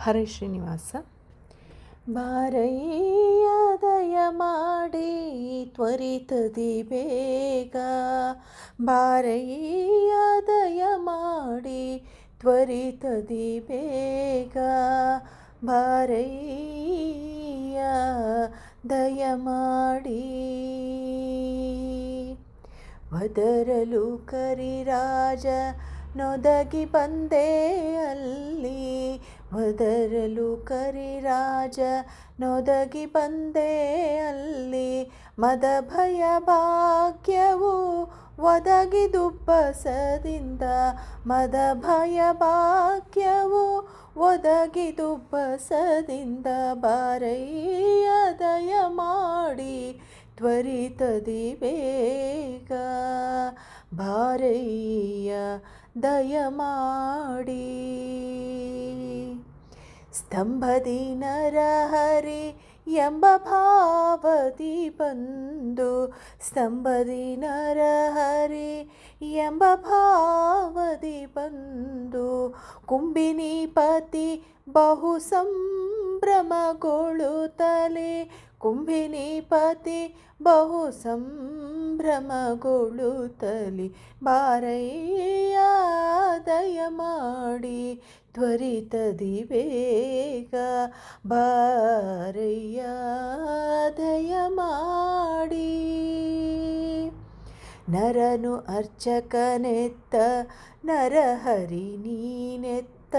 ಹರೇ ಶ್ರೀನಿವಾಸ. ಬಾರಯ್ಯ ದಯ ಮಾಡಿ ತ್ವರಿತದಿ ಬೇಗ, ಬಾರಯ್ಯ ದಯ ಮಾಡಿ ತ್ವರಿತದಿ ಬೇಗ, ಬಾರಯ್ಯ ದಯ ಮಾಡಿ. ವದರಲು ಕರಿರಾಜ ನೊದಗಿ ಬಂದೆ ಅಲ್ಲಿ, ವದರಲು ಕರಿರಾಜ ನೊದಗಿ ಬಂದೆ ಅಲ್ಲಿ, ಮದ ಭಯ ಭಾಗ್ಯವು ಒದಗಿದುಬ್ಬಸದಿಂದ, ಮದ ಭಯ ಭಾಗ್ಯವು ಒದಗಿದುಬ್ಬಸದಿಂದ, ಬಾರಯ್ಯ ದಯ ಮಾಡಿ ತ್ವರಿತದಿ ಬೇಗ, ಬಾರಯ್ಯ ದಯ ಮಾಡಿ. ಸ್ತಂಭದಿ ನರಹರಿ ಎಂಬ ಭಾವದಿ ಬಂದು, ಸ್ತಂಭದಿ ನರಹರಿ ಎಂಬ ಭಾವದಿ ಬಂದು, ಕುಂಭಿನಿಪತಿ ಬಹು ಸಂಭ್ರಮಗೊಳ್ಳುತ್ತಲೇ, ಕುಂಭಿನಿಪತಿ ಬಹು ಸಂಭ್ರಮಗೊಳ್ಳುತ್ತಲಿ, ಬಾರಯ್ಯ ದಯ ಮಾಡಿ ತ್ವರಿತದಿ ಬೇಗ, ಬಾರಯ್ಯ ದಯ ಮಾಡಿ. ನರನು ಅರ್ಚಕನೆತ್ತ ನರಹರಿ ನೀನೆತ್ತ,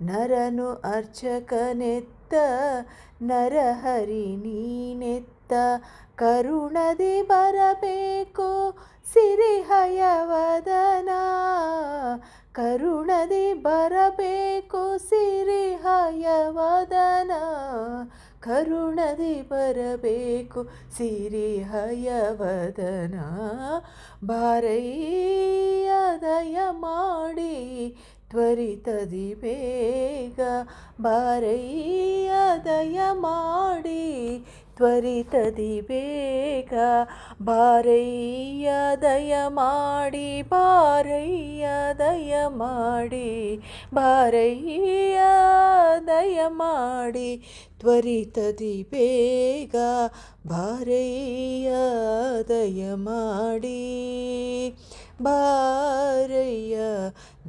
ನರನು ಅರ್ಚಕನೆತ್ತ ನರಹರಿ ನೀನೆತ್ತ, ಕರುಣದಿ ಬರಬೇಕು ಸಿರಿಹಯವದನ, ಕರುಣದಿ ಬರಬೇಕು ಸಿರಿಹಯವದನ, ಕರುಣದಿ ಬರಬೇಕು ಸಿರಿಹಯವದನ, ಬಾರಯ್ಯ ದಯ ಮಾಡಿ ತ್ವರಿತದಿ ಬೇಗ, ಬಾರಯ್ಯ ದಯ ಮಾಡಿ ತ್ವರಿತದಿ ಬೇಗ, ಬಾರಯ್ಯ ದಯ ಮಾಡಿ, ಬಾರಯ್ಯ ದಯ ಮಾಡಿ, ಬಾರಯ್ಯ ದಯ ಮಾಡಿ ತ್ವರಿತದಿ ಬೇಗ, ಬಾರಯ್ಯ ದಯ ಮಾಡಿ, ಬಾರಯ್ಯ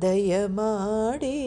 ದಯ ಮಾಡಿ.